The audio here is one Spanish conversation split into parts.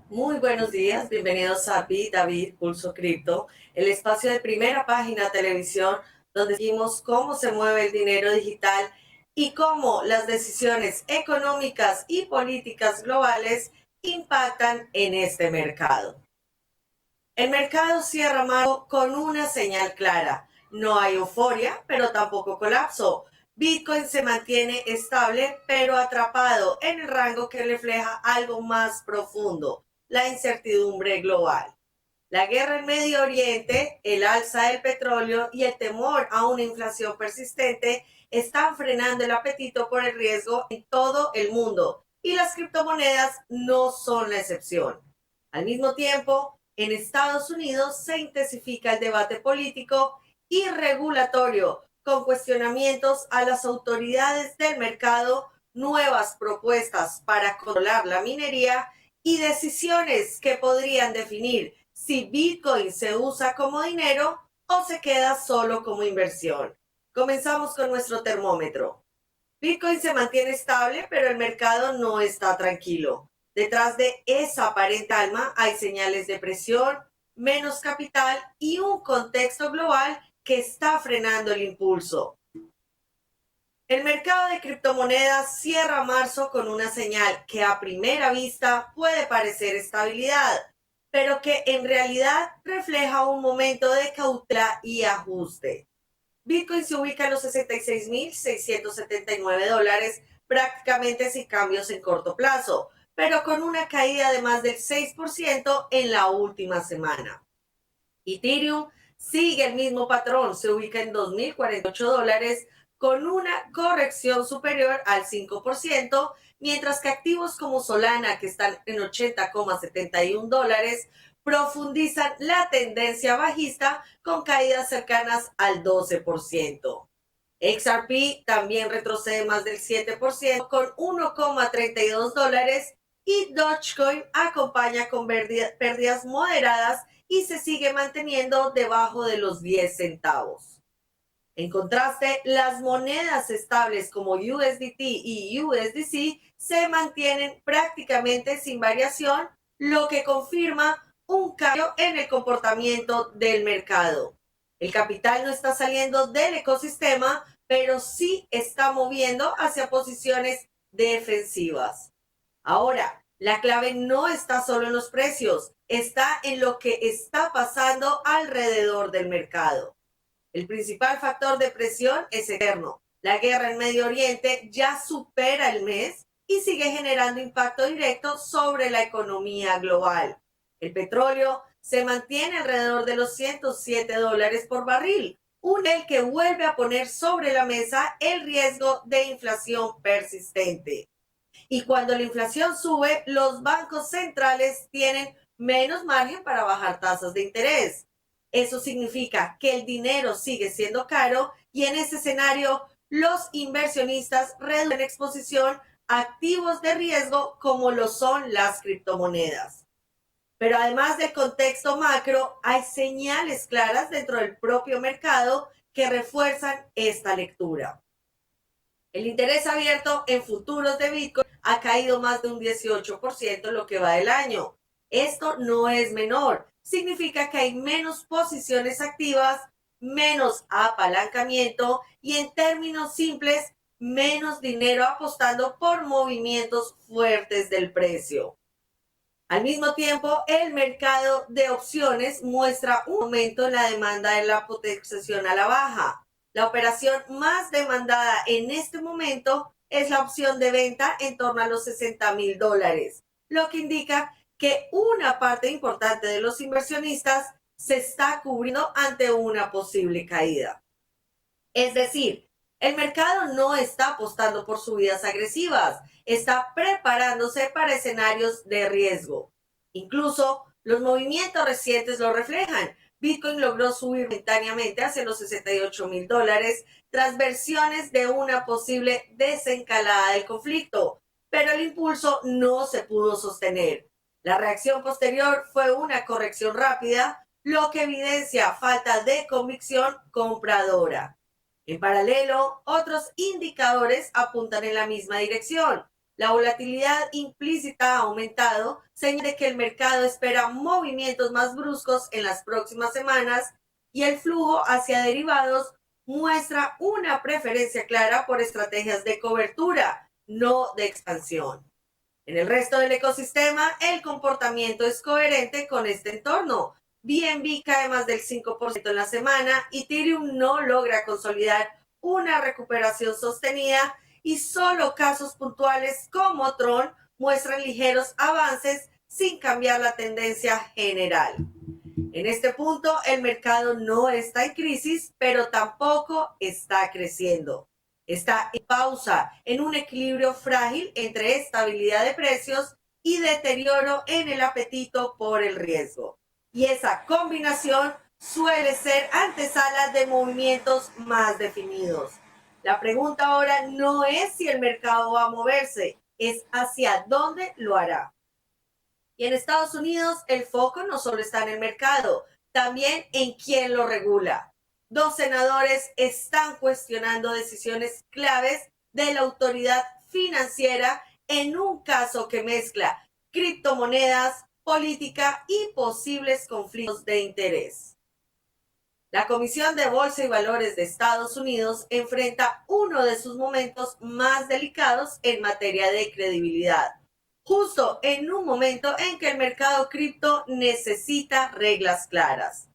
Muy buenos días, bienvenidos a David Pulso Cripto, el espacio de Primera Página Televisión, donde seguimos cómo se mueve el dinero digital y cómo las decisiones económicas y políticas globales impactan en este mercado. El mercado cierra marzo con una señal clara. No hay euforia, pero tampoco colapso. Bitcoin se mantiene estable, pero atrapado en el rango que refleja algo más profundo, la incertidumbre global. La guerra en Medio Oriente, el alza del petróleo y el temor a una inflación persistente están frenando el apetito por el riesgo en todo el mundo, y las criptomonedas no son la excepción. Al mismo tiempo, en Estados Unidos se intensifica el debate político y regulatorio con cuestionamientos a las autoridades del mercado, nuevas propuestas para controlar la minería y decisiones que podrían definir si Bitcoin se usa como dinero o se queda solo como inversión. Comenzamos con nuestro termómetro. Bitcoin se mantiene estable, pero el mercado no está tranquilo. Detrás de esa aparente calma hay señales de presión, menos capital y un contexto global que está frenando el impulso. El mercado de criptomonedas cierra marzo con una señal que a primera vista puede parecer estabilidad, pero que en realidad refleja un momento de cautela y ajuste. Bitcoin se ubica en los 66.679 dólares, prácticamente sin cambios en corto plazo, pero con una caída de más del 6% en la última semana. Ethereum sigue el mismo patrón, se ubica en 2.048 dólares con una corrección superior al 5%, mientras que activos como Solana, que están en 80,71 dólares, profundizan la tendencia bajista con caídas cercanas al 12%. XRP también retrocede más del 7% con 1,32 dólares y Dogecoin acompaña con pérdidas moderadas y se sigue manteniendo debajo de los 10 centavos. En contraste, las monedas estables como USDT y USDC se mantienen prácticamente sin variación, lo que confirma un cambio en el comportamiento del mercado. El capital no está saliendo del ecosistema, pero sí está moviendo hacia posiciones defensivas. Ahora, la clave no está solo en los precios, está en lo que está pasando alrededor del mercado. El principal factor de presión es externo. La guerra en Medio Oriente ya supera el mes y sigue generando impacto directo sobre la economía global. El petróleo se mantiene alrededor de los 107 dólares por barril, un nivel que vuelve a poner sobre la mesa el riesgo de inflación persistente. Y cuando la inflación sube, los bancos centrales tienen menos margen para bajar tasas de interés. Eso significa que el dinero sigue siendo caro y en ese escenario los inversionistas reducen exposición a activos de riesgo como lo son las criptomonedas. Pero además del contexto macro, hay señales claras dentro del propio mercado que refuerzan esta lectura. El interés abierto en futuros de Bitcoin ha caído más de un 18% en lo que va del año. Esto no es menor. Significa que hay menos posiciones activas, menos apalancamiento y en términos simples, menos dinero apostando por movimientos fuertes del precio. Al mismo tiempo, el mercado de opciones muestra un aumento en la demanda de la cotización a la baja. La operación más demandada en este momento es la opción de venta en torno a los 60.000 dólares, lo que indica que una parte importante de los inversionistas se está cubriendo ante una posible caída. Es decir, el mercado no está apostando por subidas agresivas, está preparándose para escenarios de riesgo. Incluso los movimientos recientes lo reflejan. Bitcoin logró subir momentáneamente hacia los 68.000 dólares tras versiones de una posible desencalada del conflicto, pero el impulso no se pudo sostener. La reacción posterior fue una corrección rápida, lo que evidencia falta de convicción compradora. En paralelo, otros indicadores apuntan en la misma dirección. La volatilidad implícita ha aumentado, señal de que el mercado espera movimientos más bruscos en las próximas semanas y el flujo hacia derivados muestra una preferencia clara por estrategias de cobertura, no de expansión. En el resto del ecosistema, el comportamiento es coherente con este entorno. BNB cae más del 5% en la semana, Ethereum no logra consolidar una recuperación sostenida y solo casos puntuales como Tron muestran ligeros avances sin cambiar la tendencia general. En este punto, el mercado no está en crisis, pero tampoco está creciendo. Está en pausa, en un equilibrio frágil entre estabilidad de precios y deterioro en el apetito por el riesgo. Y esa combinación suele ser antesala de movimientos más definidos. La pregunta ahora no es si el mercado va a moverse, es hacia dónde lo hará. Y en Estados Unidos el foco no solo está en el mercado, también en quién lo regula. Dos senadores están cuestionando decisiones claves de la autoridad financiera en un caso que mezcla criptomonedas, política y posibles conflictos de interés. La Comisión de Bolsa y Valores de Estados Unidos enfrenta uno de sus momentos más delicados en materia de credibilidad, justo en un momento en que el mercado cripto necesita reglas claras.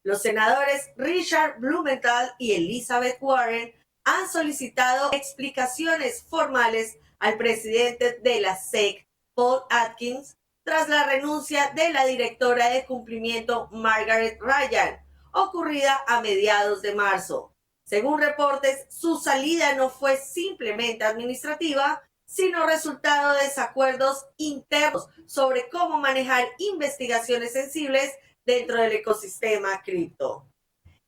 Los senadores Richard Blumenthal y Elizabeth Warren han solicitado explicaciones formales al presidente de la SEC, Paul Atkins, tras la renuncia de la directora de cumplimiento Margaret Ryan, ocurrida a mediados de marzo. Según reportes, su salida no fue simplemente administrativa, sino resultado de desacuerdos internos sobre cómo manejar investigaciones sensibles dentro del ecosistema cripto.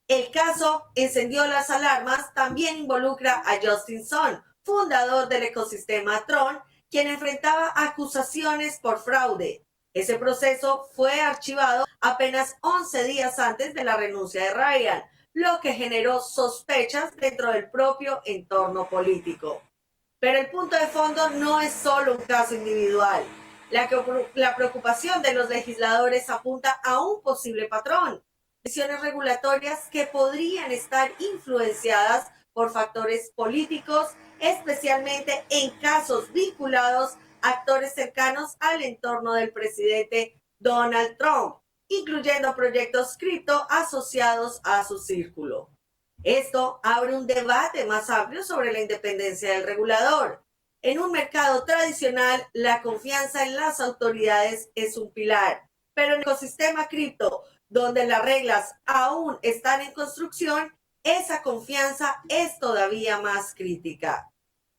El caso encendió las alarmas, también involucra a Justin Sun, fundador del ecosistema Tron, quien enfrentaba acusaciones por fraude. Ese proceso fue archivado apenas 11 días antes de la renuncia de Ryan, lo que generó sospechas dentro del propio entorno político. Pero el punto de fondo no es solo un caso individual. La preocupación de los legisladores apunta a un posible patrón, decisiones regulatorias que podrían estar influenciadas por factores políticos, especialmente en casos vinculados a actores cercanos al entorno del presidente Donald Trump, incluyendo proyectos cripto asociados a su círculo. Esto abre un debate más amplio sobre la independencia del regulador. En un mercado tradicional, la confianza en las autoridades es un pilar, pero en el ecosistema cripto, donde las reglas aún están en construcción, esa confianza es todavía más crítica.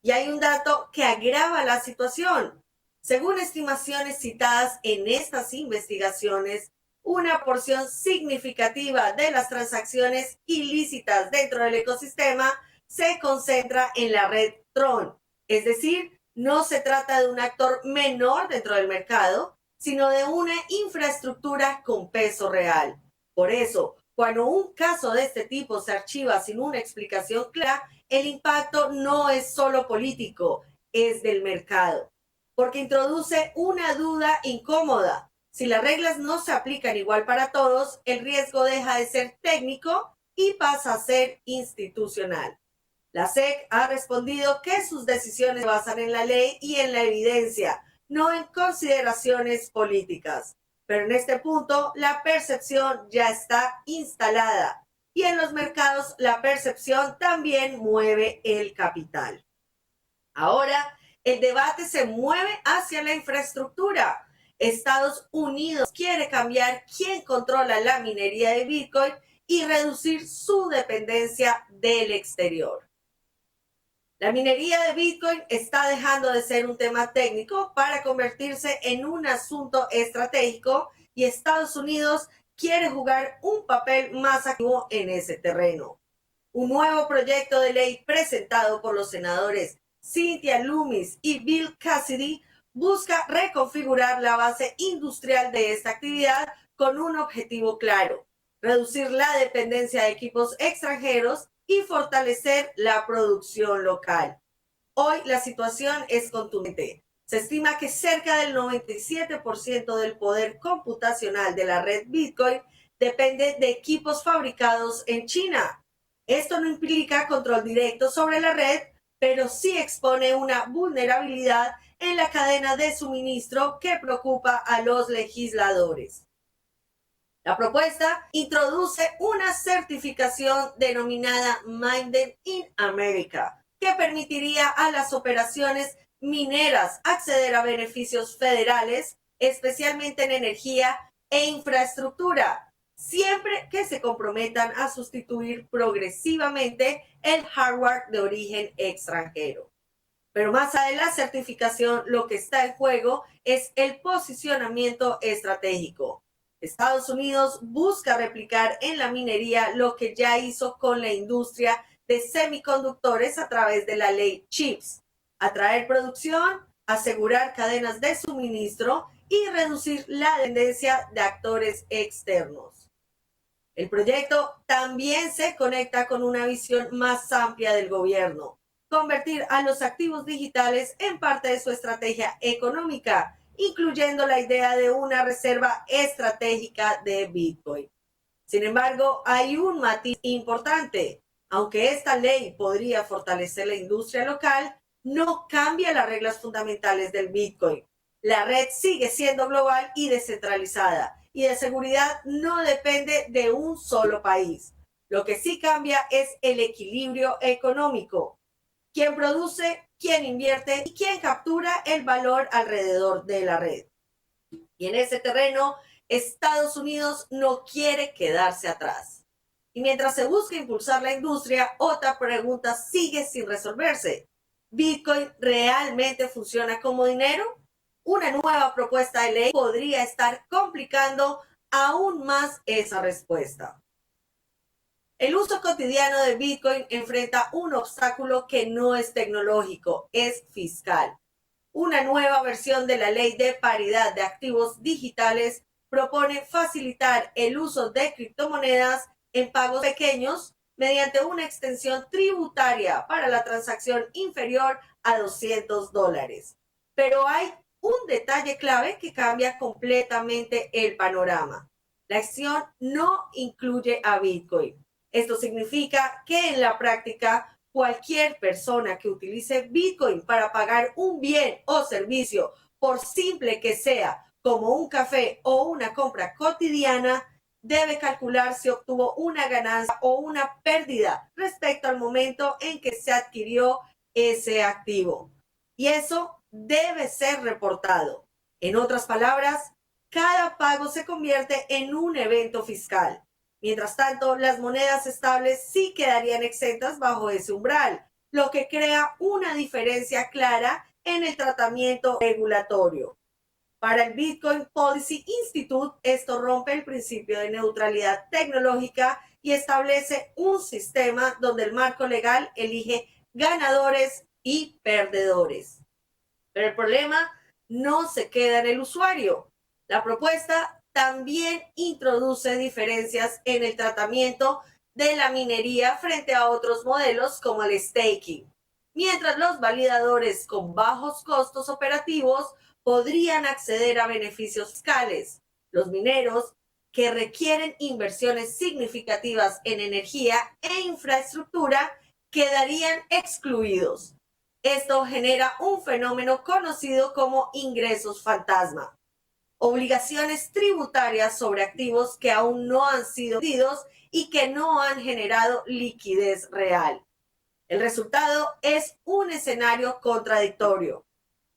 Y hay un dato que agrava la situación. Según estimaciones citadas en estas investigaciones, una porción significativa de las transacciones ilícitas dentro del ecosistema se concentra en la red Tron. Es decir, no se trata de un actor menor dentro del mercado, sino de una infraestructura con peso real. Por eso, cuando un caso de este tipo se archiva sin una explicación clara, el impacto no es solo político, es del mercado, porque introduce una duda incómoda. Si las reglas no se aplican igual para todos, el riesgo deja de ser técnico y pasa a ser institucional. La SEC ha respondido que sus decisiones se basan en la ley y en la evidencia, no en consideraciones políticas. Pero en este punto, la percepción ya está instalada y en los mercados la percepción también mueve el capital. Ahora, el debate se mueve hacia la infraestructura. Estados Unidos quiere cambiar quién controla la minería de Bitcoin y reducir su dependencia del exterior. La minería de Bitcoin está dejando de ser un tema técnico para convertirse en un asunto estratégico y Estados Unidos quiere jugar un papel más activo en ese terreno. Un nuevo proyecto de ley presentado por los senadores Cynthia Lummis y Bill Cassidy busca reconfigurar la base industrial de esta actividad con un objetivo claro: reducir la dependencia de equipos extranjeros y fortalecer la producción local. Hoy la situación es contundente. Se estima que cerca del 97% del poder computacional de la red Bitcoin depende de equipos fabricados en China. Esto no implica control directo sobre la red, pero sí expone una vulnerabilidad en la cadena de suministro que preocupa a los legisladores. La propuesta introduce una certificación denominada Made in America, que permitiría a las operaciones mineras acceder a beneficios federales, especialmente en energía e infraestructura, siempre que se comprometan a sustituir progresivamente el hardware de origen extranjero. Pero más allá de la certificación, lo que está en juego es el posicionamiento estratégico. Estados Unidos busca replicar en la minería lo que ya hizo con la industria de semiconductores a través de la ley CHIPS: atraer producción, asegurar cadenas de suministro y reducir la dependencia de actores externos. El proyecto también se conecta con una visión más amplia del gobierno: convertir a los activos digitales en parte de su estrategia económica, incluyendo la idea de una reserva estratégica de Bitcoin. Sin embargo, hay un matiz importante. Aunque esta ley podría fortalecer la industria local, no cambia las reglas fundamentales del Bitcoin. La red sigue siendo global y descentralizada, y de seguridad no depende de un solo país. Lo que sí cambia es el equilibrio económico: quién produce, quién invierte y quién captura el valor alrededor de la red. Y en ese terreno, Estados Unidos no quiere quedarse atrás. Y mientras se busca impulsar la industria, otra pregunta sigue sin resolverse: ¿Bitcoin realmente funciona como dinero? Una nueva propuesta de ley podría estar complicando aún más esa respuesta. El uso cotidiano de Bitcoin enfrenta un obstáculo que no es tecnológico, es fiscal. Una nueva versión de la Ley de Paridad de Activos Digitales propone facilitar el uso de criptomonedas en pagos pequeños mediante una extensión tributaria para la transacción inferior a $200. Pero hay un detalle clave que cambia completamente el panorama: la acción no incluye a Bitcoin. Esto significa que en la práctica, cualquier persona que utilice Bitcoin para pagar un bien o servicio, por simple que sea, como un café o una compra cotidiana, debe calcular si obtuvo una ganancia o una pérdida respecto al momento en que se adquirió ese activo. Y eso debe ser reportado. En otras palabras, cada pago se convierte en un evento fiscal. Mientras tanto, las monedas estables sí quedarían exentas bajo ese umbral, lo que crea una diferencia clara en el tratamiento regulatorio. Para el Bitcoin Policy Institute, esto rompe el principio de neutralidad tecnológica y establece un sistema donde el marco legal elige ganadores y perdedores. Pero el problema no se queda en el usuario. La propuesta también introduce diferencias en el tratamiento de la minería frente a otros modelos como el staking. Mientras los validadores con bajos costos operativos podrían acceder a beneficios fiscales, los mineros, que requieren inversiones significativas en energía e infraestructura, quedarían excluidos. Esto genera un fenómeno conocido como ingresos fantasma: obligaciones tributarias sobre activos que aún no han sido vendidos y que no han generado liquidez real. El resultado es un escenario contradictorio.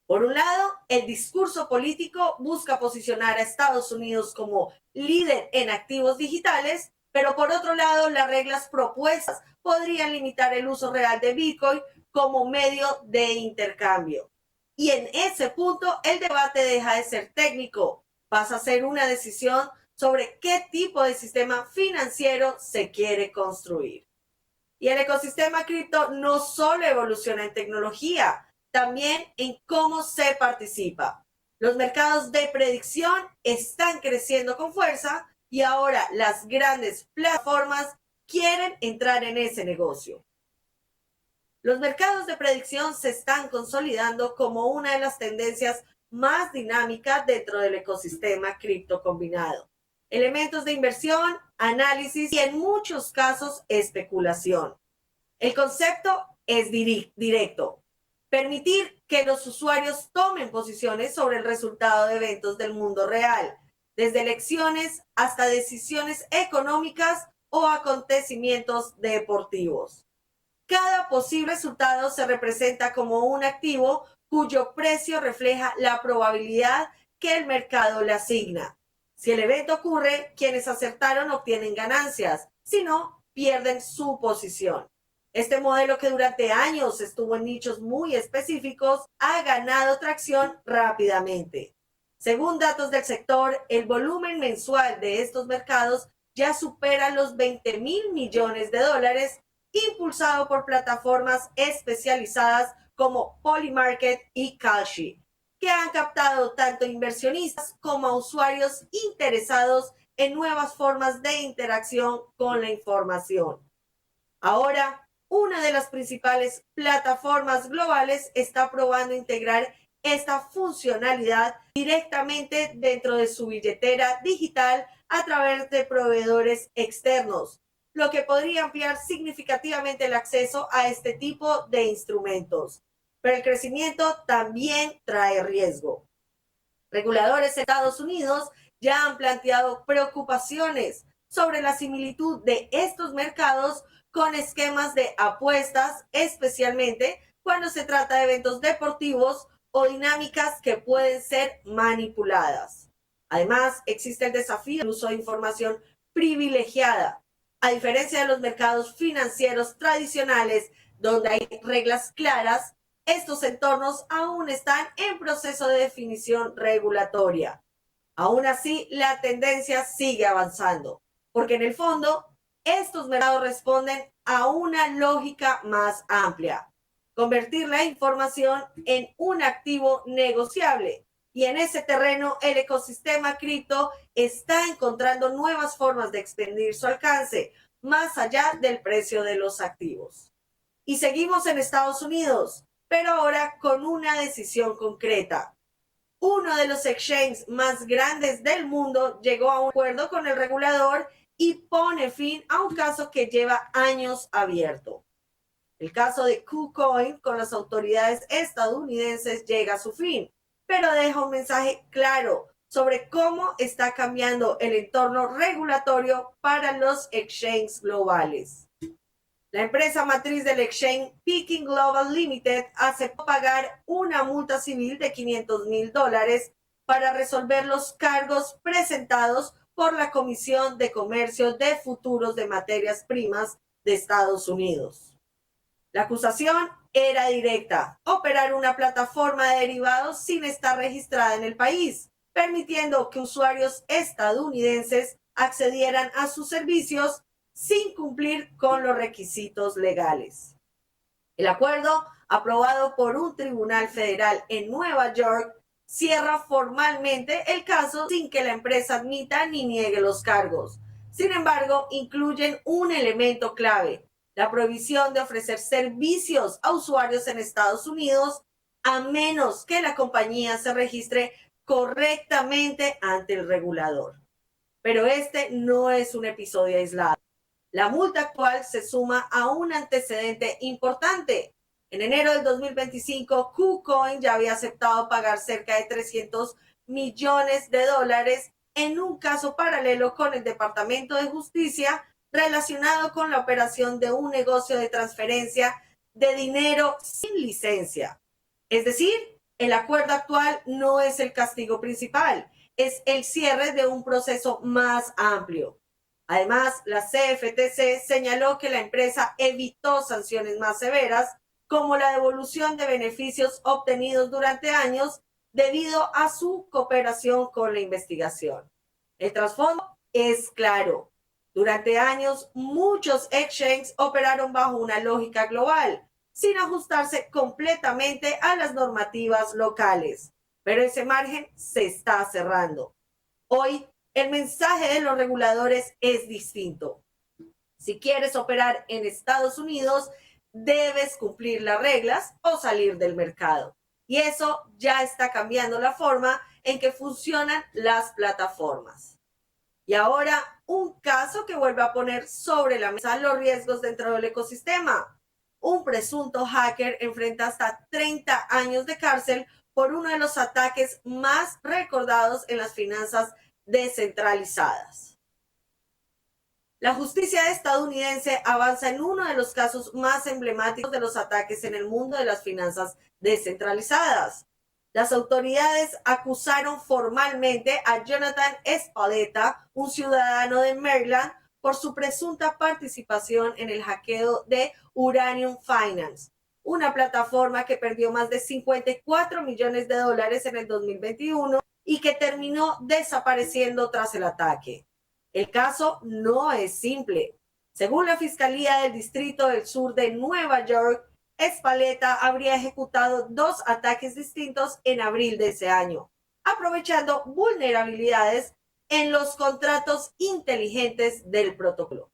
Por un lado, el discurso político busca posicionar a Estados Unidos como líder en activos digitales, pero por otro lado, las reglas propuestas podrían limitar el uso real de Bitcoin como medio de intercambio. Y en ese punto, el debate deja de ser técnico, pasa a ser una decisión sobre qué tipo de sistema financiero se quiere construir. Y el ecosistema cripto no solo evoluciona en tecnología, también en cómo se participa. Los mercados de predicción están creciendo con fuerza y ahora las grandes plataformas quieren entrar en ese negocio. Los mercados de predicción se están consolidando como una de las tendencias más dinámicas dentro del ecosistema cripto combinado. Elementos de inversión, análisis y en muchos casos especulación. El concepto es directo. Permitir que los usuarios tomen posiciones sobre el resultado de eventos del mundo real, desde elecciones hasta decisiones económicas o acontecimientos deportivos. Cada posible resultado se representa como un activo cuyo precio refleja la probabilidad que el mercado le asigna. Si el evento ocurre, quienes acertaron obtienen ganancias, si no, pierden su posición. Este modelo, que durante años estuvo en nichos muy específicos, ha ganado tracción rápidamente. Según datos del sector, el volumen mensual de estos mercados ya supera los 20.000 millones de dólares, impulsado por plataformas especializadas como Polymarket y Kalshi, que han captado tanto inversionistas como a usuarios interesados en nuevas formas de interacción con la información. Ahora, una de las principales plataformas globales está probando integrar esta funcionalidad directamente dentro de su billetera digital a través de proveedores externos, lo que podría ampliar significativamente el acceso a este tipo de instrumentos. Pero el crecimiento también trae riesgo. Reguladores de Estados Unidos ya han planteado preocupaciones sobre la similitud de estos mercados con esquemas de apuestas, especialmente cuando se trata de eventos deportivos o dinámicas que pueden ser manipuladas. Además, existe el desafío del uso de información privilegiada. A diferencia de los mercados financieros tradicionales, donde hay reglas claras, estos entornos aún están en proceso de definición regulatoria. Aún así, la tendencia sigue avanzando, porque en el fondo, estos mercados responden a una lógica más amplia: convertir la información en un activo negociable. Y en ese terreno, el ecosistema cripto está encontrando nuevas formas de expandir su alcance, más allá del precio de los activos. Y seguimos en Estados Unidos, pero ahora con una decisión concreta. Uno de los exchanges más grandes del mundo llegó a un acuerdo con el regulador y pone fin a un caso que lleva años abierto. El caso de KuCoin con las autoridades estadounidenses llega a su fin, pero deja un mensaje claro sobre cómo está cambiando el entorno regulatorio para los exchanges globales. La empresa matriz del exchange, Peking Global Limited, aceptó pagar una multa civil de $500,000 para resolver los cargos presentados por la Comisión de Comercio de Futuros de Materias Primas de Estados Unidos. La acusación era directa: operar una plataforma de derivados sin estar registrada en el país, permitiendo que usuarios estadounidenses accedieran a sus servicios sin cumplir con los requisitos legales. El acuerdo, aprobado por un tribunal federal en Nueva York, cierra formalmente el caso sin que la empresa admita ni niegue los cargos. Sin embargo, incluyen un elemento clave: la prohibición de ofrecer servicios a usuarios en Estados Unidos a menos que la compañía se registre correctamente ante el regulador. Pero este no es un episodio aislado. La multa actual se suma a un antecedente importante. En enero del 2025, KuCoin ya había aceptado pagar cerca de $300 millones en un caso paralelo con el Departamento de Justicia relacionado con la operación de un negocio de transferencia de dinero sin licencia. Es decir, el acuerdo actual no es el castigo principal, es el cierre de un proceso más amplio. Además, la CFTC señaló que la empresa evitó sanciones más severas, como la devolución de beneficios obtenidos durante años debido a su cooperación con la investigación. El trasfondo es claro. Durante años, muchos exchanges operaron bajo una lógica global, sin ajustarse completamente a las normativas locales. Pero ese margen se está cerrando. Hoy, el mensaje de los reguladores es distinto. Si quieres operar en Estados Unidos, debes cumplir las reglas o salir del mercado. Y eso ya está cambiando la forma en que funcionan las plataformas. Y ahora, un caso que vuelve a poner sobre la mesa los riesgos dentro del ecosistema. Un presunto hacker enfrenta hasta 30 años de cárcel por uno de los ataques más recordados en las finanzas descentralizadas. La justicia estadounidense avanza en uno de los casos más emblemáticos de los ataques en el mundo de las finanzas descentralizadas. Las autoridades acusaron formalmente a Jonathan Spalletta, un ciudadano de Maryland, por su presunta participación en el hackeo de Uranium Finance, una plataforma que perdió más de 54 millones de dólares en el 2021 y que terminó desapareciendo tras el ataque. El caso no es simple. Según la Fiscalía del Distrito del Sur de Nueva York, Spalletta habría ejecutado 2 ataques distintos en abril de ese año, aprovechando vulnerabilidades en los contratos inteligentes del protocolo.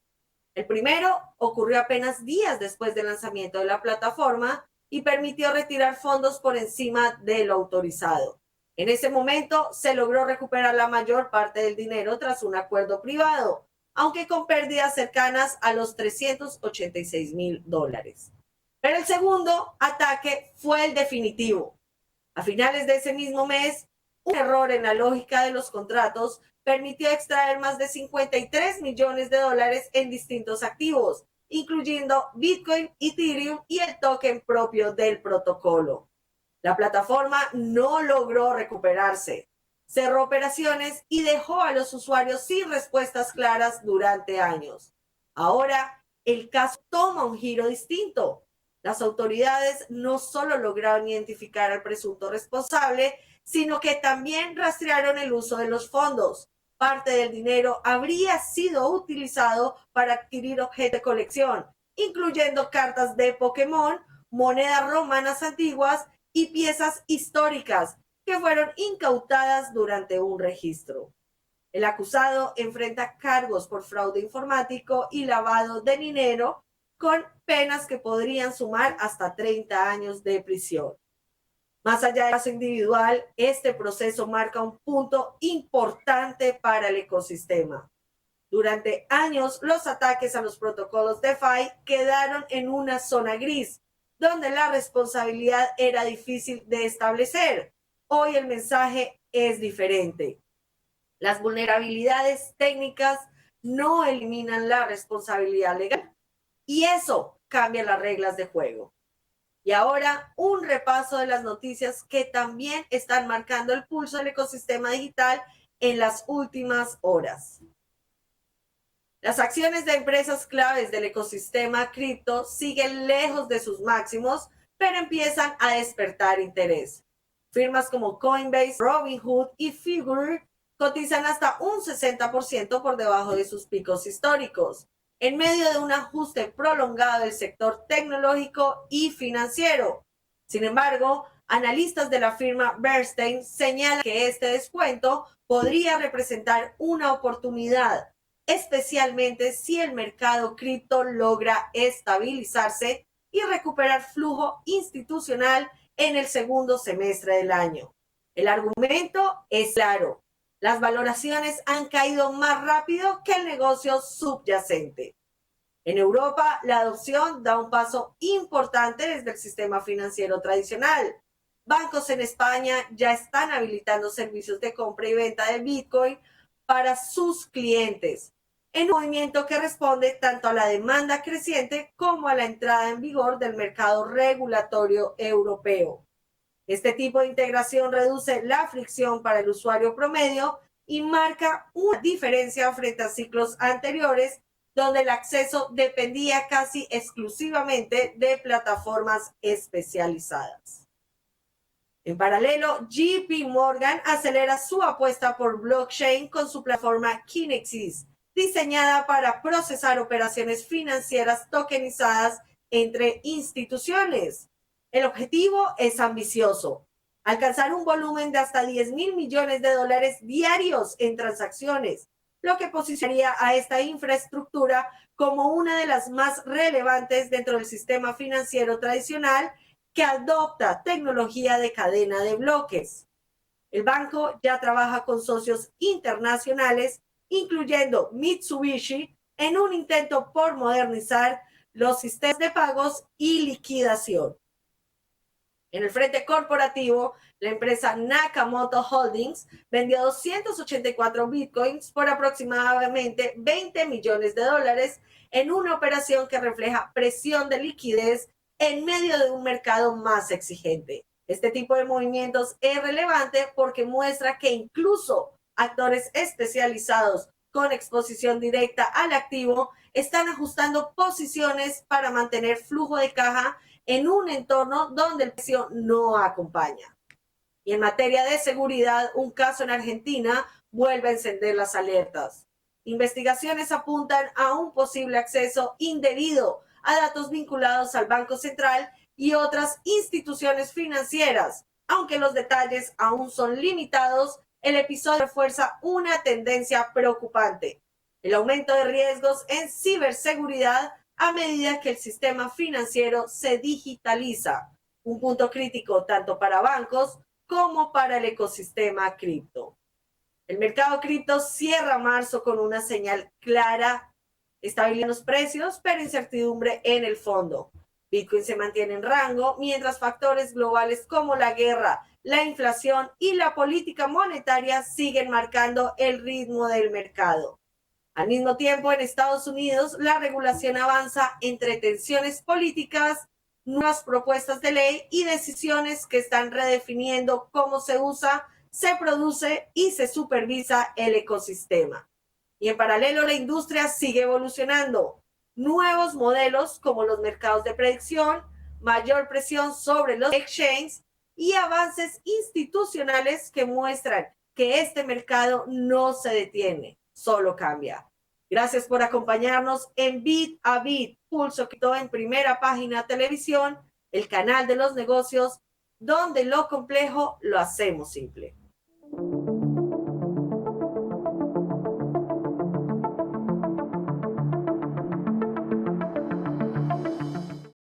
El primero ocurrió apenas días después del lanzamiento de la plataforma y permitió retirar fondos por encima de lo autorizado. En ese momento se logró recuperar la mayor parte del dinero tras un acuerdo privado, aunque con pérdidas cercanas a los $386,000. Pero el segundo ataque fue el definitivo. A finales de ese mismo mes, un error en la lógica de los contratos permitió extraer más de 53 millones de dólares en distintos activos, incluyendo Bitcoin, Ethereum y el token propio del protocolo. La plataforma no logró recuperarse, cerró operaciones y dejó a los usuarios sin respuestas claras durante años. Ahora, el caso toma un giro distinto. Las autoridades no solo lograron identificar al presunto responsable, sino que también rastrearon el uso de los fondos. Parte del dinero habría sido utilizado para adquirir objetos de colección, incluyendo cartas de Pokémon, monedas romanas antiguas y piezas históricas que fueron incautadas durante un registro. El acusado enfrenta cargos por fraude informático y lavado de dinero, con penas que podrían sumar hasta 30 años de prisión. Más allá del caso individual, este proceso marca un punto importante para el ecosistema. Durante años, los ataques a los protocolos DeFi quedaron en una zona gris, donde la responsabilidad era difícil de establecer. Hoy el mensaje es diferente. Las vulnerabilidades técnicas no eliminan la responsabilidad legal y eso cambia las reglas de juego. Y ahora un repaso de las noticias que también están marcando el pulso del ecosistema digital en las últimas horas. Las acciones de empresas claves del ecosistema cripto siguen lejos de sus máximos, pero empiezan a despertar interés. Firmas como Coinbase, Robinhood y Figure cotizan hasta un 60% por debajo de sus picos históricos, en medio de un ajuste prolongado del sector tecnológico y financiero. Sin embargo, analistas de la firma Bernstein señalan que este descuento podría representar una oportunidad, especialmente si el mercado cripto logra estabilizarse y recuperar flujo institucional en el segundo semestre del año. El argumento es claro. Las valoraciones han caído más rápido que el negocio subyacente. En Europa, la adopción da un paso importante desde el sistema financiero tradicional. Bancos en España ya están habilitando servicios de compra y venta de Bitcoin para sus clientes, en un movimiento que responde tanto a la demanda creciente como a la entrada en vigor del mercado regulatorio europeo. Este tipo de integración reduce la fricción para el usuario promedio y marca una diferencia frente a ciclos anteriores, donde el acceso dependía casi exclusivamente de plataformas especializadas. En paralelo, JP Morgan acelera su apuesta por blockchain con su plataforma Kinexys, diseñada para procesar operaciones financieras tokenizadas entre instituciones. El objetivo es ambicioso: alcanzar un volumen de hasta $10,000 millones diarios en transacciones, lo que posicionaría a esta infraestructura como una de las más relevantes dentro del sistema financiero tradicional que adopta tecnología de cadena de bloques. El banco ya trabaja con socios internacionales, incluyendo Mitsubishi, en un intento por modernizar los sistemas de pagos y liquidación. En el frente corporativo, la empresa Nakamoto Holdings vendió 284 bitcoins por aproximadamente 20 millones de dólares en una operación que refleja presión de liquidez en medio de un mercado más exigente. Este tipo de movimientos es relevante porque muestra que incluso actores especializados con exposición directa al activo están ajustando posiciones para mantener flujo de caja en un entorno donde el precio no acompaña. Y en materia de seguridad, un caso en Argentina vuelve a encender las alertas. Investigaciones apuntan a un posible acceso indebido a datos vinculados al Banco Central y otras instituciones financieras. Aunque los detalles aún son limitados, el episodio refuerza una tendencia preocupante: el aumento de riesgos en ciberseguridad a medida que el sistema financiero se digitaliza, un punto crítico tanto para bancos como para el ecosistema cripto. El mercado cripto cierra marzo con una señal clara: estabilidad en los precios, pero incertidumbre en el fondo. Bitcoin se mantiene en rango, mientras factores globales como la guerra, la inflación y la política monetaria siguen marcando el ritmo del mercado. Al mismo tiempo, en Estados Unidos, la regulación avanza entre tensiones políticas, nuevas propuestas de ley y decisiones que están redefiniendo cómo se usa, se produce y se supervisa el ecosistema. Y en paralelo, la industria sigue evolucionando. Nuevos modelos como los mercados de predicción, mayor presión sobre los exchanges y avances institucionales que muestran que este mercado no se detiene, solo cambia. Gracias por acompañarnos en Bit a Bit, Pulso Cripto en Primera Página Televisión, el canal de los negocios, donde lo complejo lo hacemos simple.